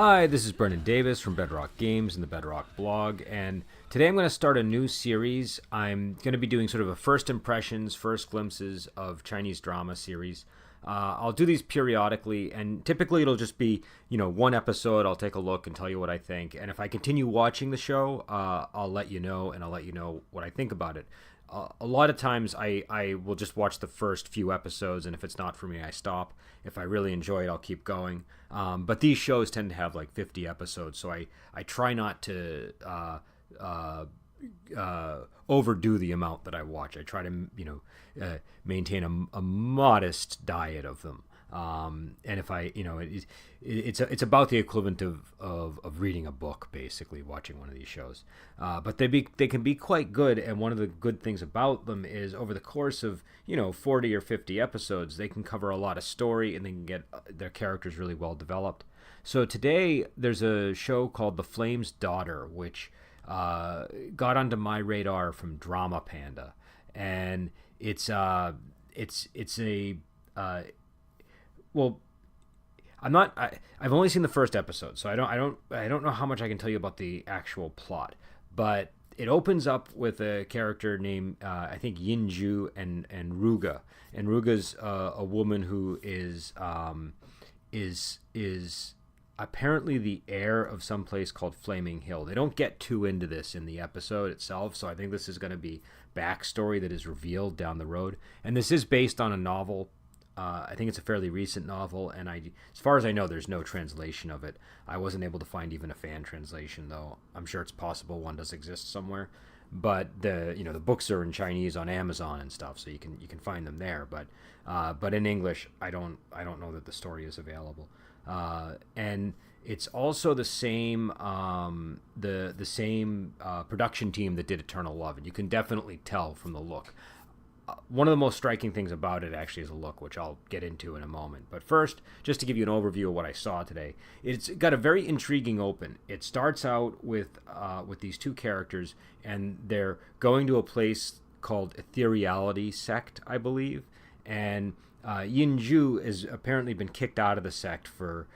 Hi, this is Brendan Davis from Bedrock Games and the Bedrock blog, and today I'm going to start a new series. I'm going to be doing sort of a first impressions, first glimpses of Chinese drama series. I'll do these periodically, and typically it'll just be, one episode. I'll take a look and tell you what I think, and if I continue watching the show, I'll let you know, and I'll let you know what I think about it. A lot of times I will just watch the first few episodes, and if it's not for me, I stop. If I really enjoy it, I'll keep going. But these shows tend to have like 50 episodes, so I try not to overdo the amount that I watch. I try to maintain a modest diet of them. And if I, it's about the equivalent of reading a book, basically, watching one of these shows. But they can be quite good, and one of the good things about them is over the course of 40 or 50 episodes, they can cover a lot of story, and they can get their characters really well developed. So today there's a show called The Flame's Daughter, which got onto my radar from Drama Panda, and it's a well, I've only seen the first episode, so I don't know how much I can tell you about the actual plot. But it opens up with a character named I think Yinju and Ruga, and Ruga's a woman who is apparently the heir of some place called Flaming Hill. They don't get too into this in the episode itself, so I think this is going to be backstory that is revealed down the road. And this is based on a novel. I think it's a fairly recent novel, and as far as I know, there's no translation of it. I wasn't able to find even a fan translation, though. I'm sure it's possible one does exist somewhere. But the books are in Chinese on Amazon and stuff, so you can find them there. But in English, I don't know that the story is available. And it's also the same production team that did Eternal Love, and you can definitely tell from the look. One of the most striking things about it actually is the look, which I'll get into in a moment. But first, just to give you an overview of what I saw today, it's got a very intriguing open. It starts out with these two characters, and they're going to a place called Ethereality Sect, I believe. And Yinju has apparently been kicked out of the sect for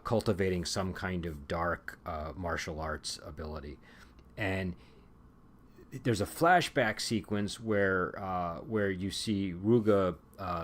cultivating some kind of dark martial arts ability. And there's a flashback sequence where you see Ruga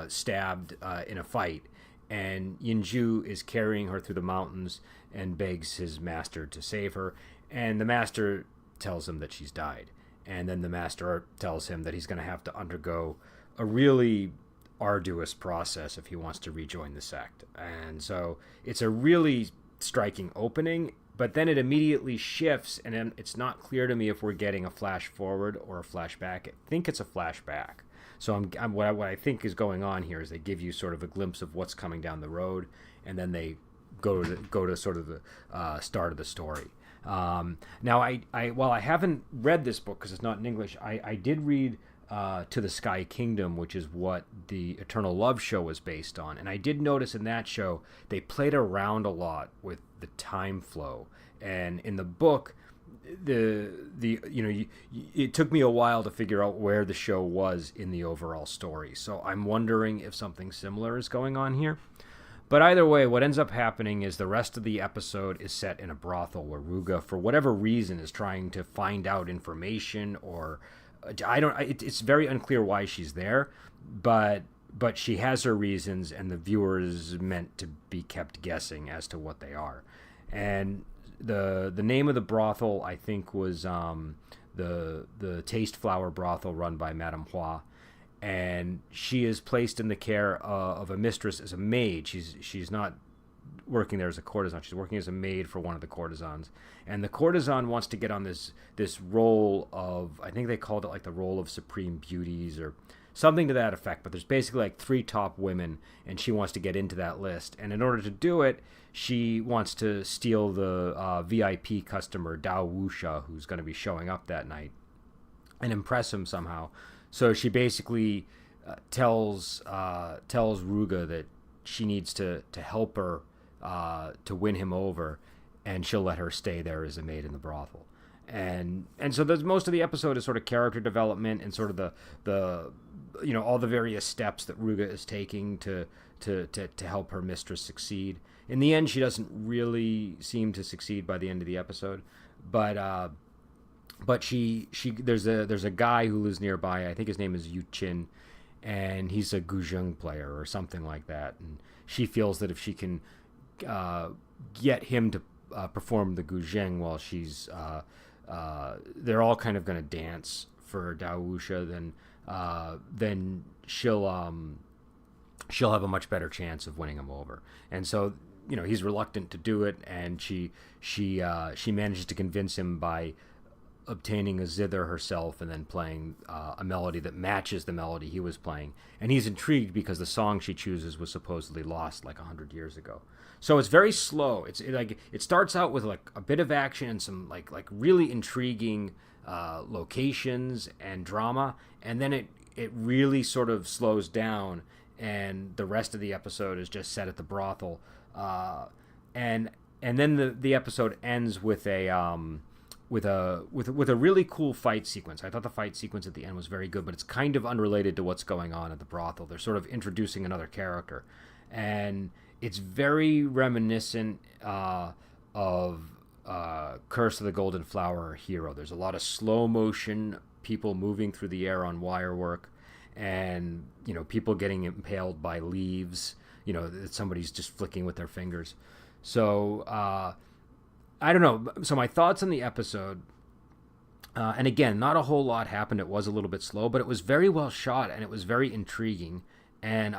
stabbed in a fight, and Yinju is carrying her through the mountains and begs his master to save her, and the master tells him that she's died, and then the master tells him that he's going to have to undergo a really arduous process if he wants to rejoin the sect. And so it's a really striking opening, but then it immediately shifts, and then it's not clear to me if we're getting a flash forward or a flashback. I think it's a flashback. So what I think is going on here is they give you sort of a glimpse of what's coming down the road, and then they go to sort of the start of the story. Now, while I haven't read this book because it's not in English, I did read To the Sky Kingdom, which is what the Eternal Love show was based on, and I did notice in that show they played around a lot with the time flow, and in the book it took me a while to figure out where the show was in the overall story, so I'm wondering if something similar is going on here. But either way, what ends up happening is the rest of the episode is set in a brothel where Ruga, for whatever reason, is trying to find out information, or it's very unclear why she's there, but she has her reasons, and the viewer is meant to be kept guessing as to what they are. And the name of the brothel, I think, was the Taste Flower brothel run by Madame Hua, and she is placed in the care of a mistress as a maid. She's not working there as a courtesan. She's working as a maid for one of the courtesans, and the courtesan wants to get on this role of, I think they called it like the role of supreme beauties or something to that effect. But there's basically like 3 top women, and she wants to get into that list. And in order to do it, she wants to steal the VIP customer Dao Wuxia, who's going to be showing up that night, and impress him somehow. So she basically tells Ruga that she needs to help her to win him over, and she'll let her stay there as a maid in the brothel. And so there's most of the episode is sort of character development and sort of the all the various steps that Ruga is taking to help her mistress succeed. In the end, she doesn't really seem to succeed by the end of the episode, but she there's a guy who lives nearby. I think his name is Yu Chin, and he's a guzheng player or something like that. And she feels that if she can get him to perform the guzheng while she's they're all kind of going to dance for Dao Wuxia, then she'll have a much better chance of winning him over. And so he's reluctant to do it, and she manages to convince him by obtaining a zither herself and then playing a melody that matches the melody he was playing. And he's intrigued because the song she chooses was supposedly lost like 100 years ago. So it's very slow. It starts out with like a bit of action and some like really intriguing locations and drama, and then it really sort of slows down, and the rest of the episode is just set at the brothel, and then the episode ends with a really cool fight sequence. I thought the fight sequence at the end was very good, but it's kind of unrelated to what's going on at the brothel. They're sort of introducing another character, and it's very reminiscent of Curse of the Golden Flower Hero. There's a lot of slow motion, people moving through the air on wire work, and people getting impaled by leaves. That somebody's just flicking with their fingers. So I don't know. So my thoughts on the episode, and again, not a whole lot happened. It was a little bit slow, but it was very well shot and it was very intriguing. And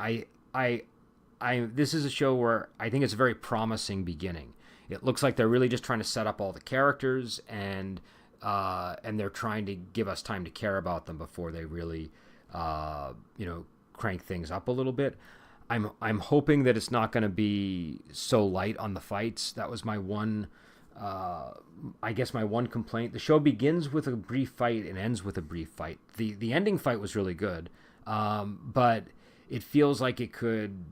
this is a show where I think it's a very promising beginning. It looks like they're really just trying to set up all the characters, and they're trying to give us time to care about them before they really, crank things up a little bit. I'm hoping that it's not going to be so light on the fights. That was my one, my one complaint. The show begins with a brief fight and ends with a brief fight. The ending fight was really good, but it feels like it could.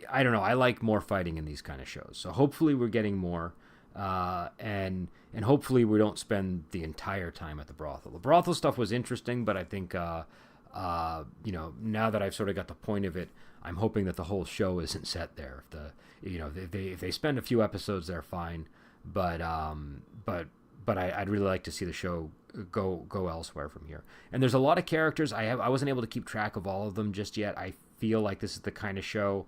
I don't know. I like more fighting in these kind of shows. So hopefully we're getting more, and hopefully we don't spend the entire time at the brothel. The brothel stuff was interesting, but I think, now that I've sort of got the point of it, I'm hoping that the whole show isn't set there. If they spend a few episodes there, fine. But I'd really like to see the show go elsewhere from here. And there's a lot of characters. I wasn't able to keep track of all of them just yet. I feel like this is the kind of show,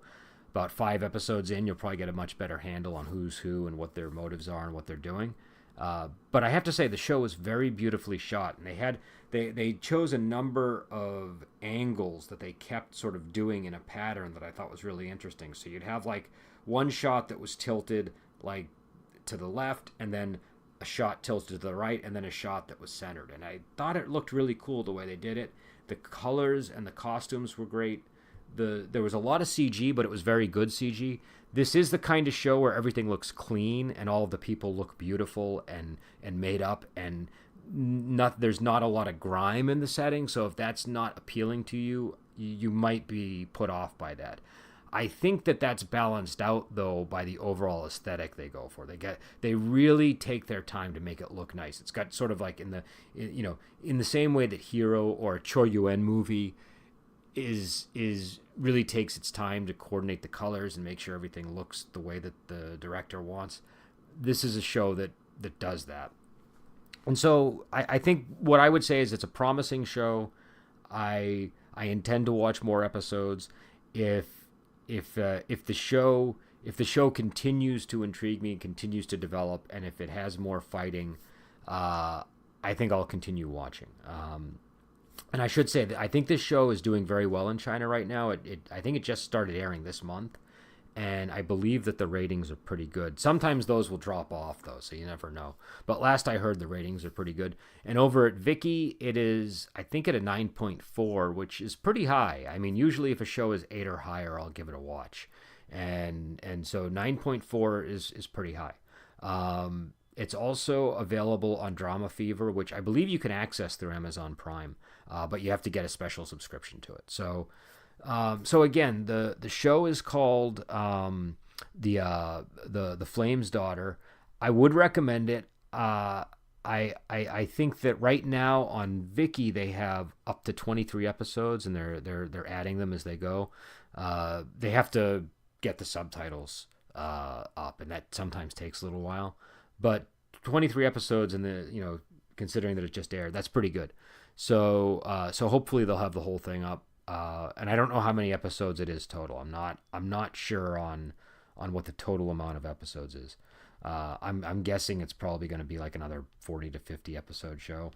about 5 episodes in, you'll probably get a much better handle on who's who and what their motives are and what they're doing. But I have to say the show was very beautifully shot, and they chose a number of angles that they kept sort of doing in a pattern that I thought was really interesting. So you'd have like one shot that was tilted like to the left, and then a shot tilted to the right, and then a shot that was centered. And I thought it looked really cool the way they did it. The colors and the costumes were great. There was a lot of CG, but it was very good CG. This is the kind of show where everything looks clean and all of the people look beautiful and made up, and there's not a lot of grime in the setting. So if that's not appealing to you, you might be put off by that. I think that's balanced out though by the overall aesthetic they go for. They really take their time to make it look nice. It's got sort of like in the same way that Hero or a Choi Yuen movie is really takes its time to coordinate the colors and make sure everything looks the way that the director wants. This is a show that does that. And so I think what I would say is it's a promising show. I intend to watch more episodes. If the show continues to intrigue me and continues to develop, and if it has more fighting, I think I'll continue watching. And I should say that I think this show is doing very well in China right now. I think it just started airing this month, and I believe that the ratings are pretty good. Sometimes those will drop off, though, so you never know. But last I heard, the ratings are pretty good. And over at Viki, it is, I think, at a 9.4, which is pretty high. I mean, usually if a show is 8 or higher, I'll give it a watch. And so 9.4 is pretty high. It's also available on Drama Fever, which I believe you can access through Amazon Prime, but you have to get a special subscription to it. So again, the show is called the Flame's Daughter. I would recommend it. I think that right now on Viki they have up to 23 episodes, and they're adding them as they go. They have to get the subtitles up, and that sometimes takes a little while. But 23 episodes, and considering that it just aired, that's pretty good. So hopefully they'll have the whole thing up. And I don't know how many episodes it is total. I'm not sure on what the total amount of episodes is. I'm guessing it's probably going to be like another 40 to 50 episode show.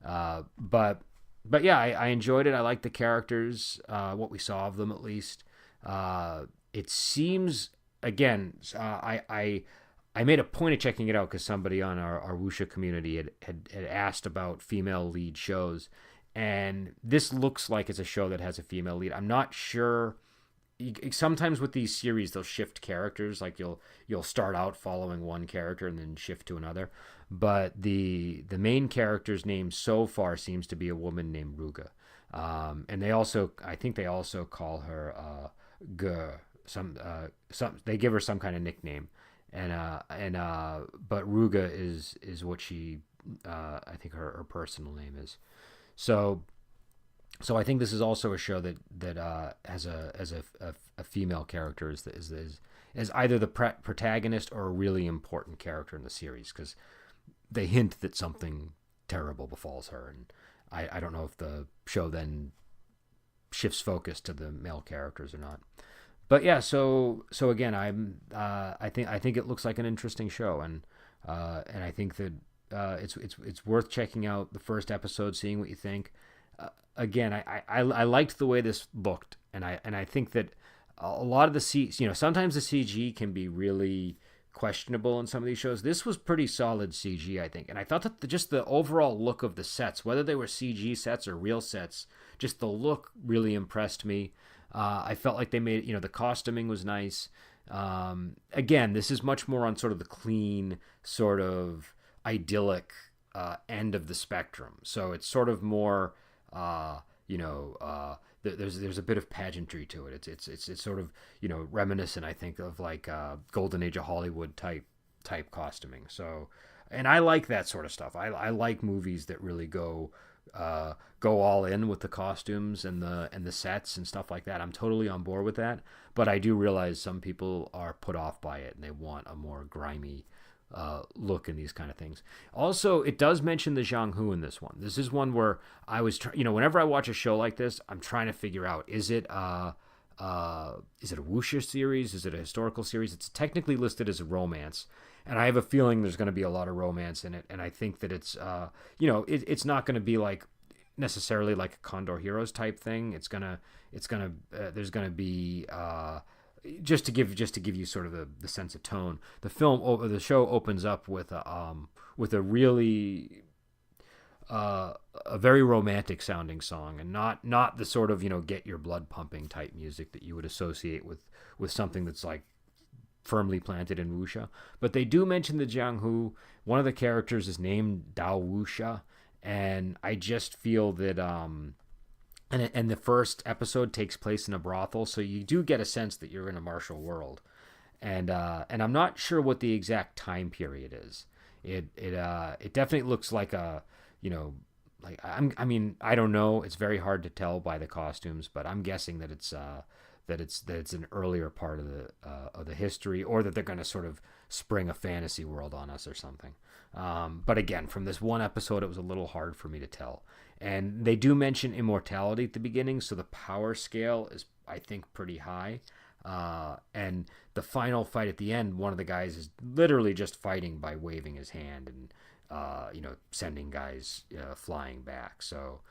But yeah, I enjoyed it. I liked the characters, what we saw of them at least. It seems, again, I made a point of checking it out because somebody on our wuxia community had asked about female lead shows, and this looks like it's a show that has a female lead. I'm not sure. Sometimes with these series they'll shift characters, like you'll start out following one character and then shift to another, but the main character's name so far seems to be a woman named Ruga, and I think they also call her Ge. Some they give her some kind of nickname, but Ruga is what she I think her personal name is. So I think this is also a show that has a female character as either the protagonist or a really important character in the series, because they hint that something terrible befalls her, and I don't know if the show then shifts focus to the male characters or not. But yeah, so again, I think it looks like an interesting show, and I think that it's worth checking out the first episode, seeing what you think. Again, I liked the way this looked, and I think that a lot of the sometimes the CG can be really questionable in some of these shows. This was pretty solid CG, I think, and I thought that just the overall look of the sets, whether they were CG sets or real sets, just the look really impressed me. I felt like they made the costuming was nice. Again, this is much more on sort of the clean, sort of idyllic end of the spectrum, so it's sort of more. There's a bit of pageantry to it. It's sort of reminiscent, I think, of like Golden Age of Hollywood type costuming. So, and I like that sort of stuff. I like movies that really go all in with the costumes and the sets and stuff like that. I'm totally on board with that. But I do realize some people are put off by it and they want a more grimy look in these kind of things. Also, it does mention the Jianghu in this one. This is one where I was, whenever I watch a show like this, I'm trying to figure out, is it a wuxia series? Is it a historical series? It's technically listed as a romance, and I have a feeling there's going to be a lot of romance in it. And I think that it's, it's not going to be like necessarily like a Condor Heroes type thing. There's going to be, just to give you sort of the sense of tone, the show opens up with a really a very romantic sounding song, and not the sort of get your blood pumping type music that you would associate with something that's like firmly planted in wuxia. But they do mention the Jianghu. One of the characters is named Dao Wuxia, and I just feel that And the first episode takes place in a brothel, so you do get a sense that you're in a martial world, and I'm not sure what the exact time period is. It definitely looks like a I don't know. It's very hard to tell by the costumes, but I'm guessing that it's an earlier part of the history, or that they're going to sort of spring a fantasy world on us or something. But again, from this one episode, it was a little hard for me to tell. And they do mention immortality at the beginning, so the power scale is, I think, pretty high. And the final fight at the end, one of the guys is literally just fighting by waving his hand and sending guys flying back. So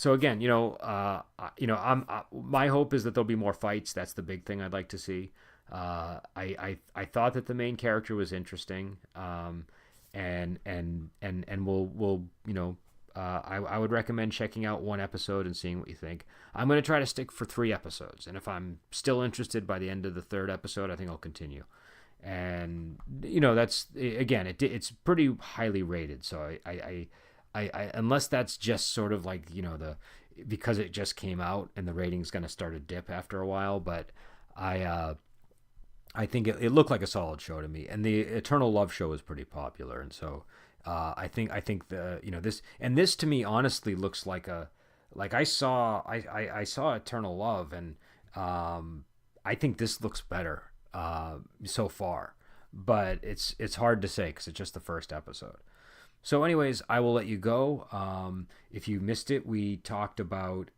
again, my hope is that there'll be more fights. That's the big thing I'd like to see. I thought that the main character was interesting, and we'll I would recommend checking out one episode and seeing what you think. I'm going to try to stick for 3 episodes, and if I'm still interested by the end of the 3rd episode, I think I'll continue. And that's, again, it's pretty highly rated, so I unless that's just sort of like because it just came out and the rating's going to start to dip after a while, but I think it looked like a solid show to me. And the Eternal Love show is pretty popular, and so I think this to me honestly looks like I saw Eternal Love, and I think this looks better so far, but it's hard to say because it's just the first episode. So, anyways, I will let you go. If you missed it, we talked about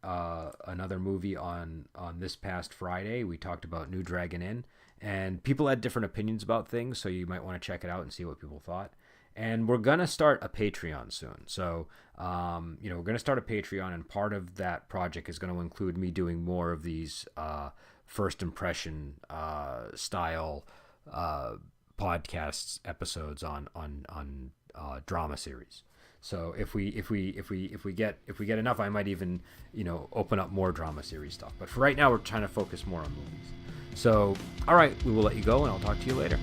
another movie on this past Friday. We talked about New Dragon Inn, and people had different opinions about things, so you might want to check it out and see what people thought. And we're gonna start a Patreon soon. So, we're gonna start a Patreon, and part of that project is going to include me doing more of these first impression style podcasts episodes on drama series. So if we get enough, I might even open up more drama series stuff. But for right now, we're trying to focus more on movies. So all right, we will let you go, and I'll talk to you later.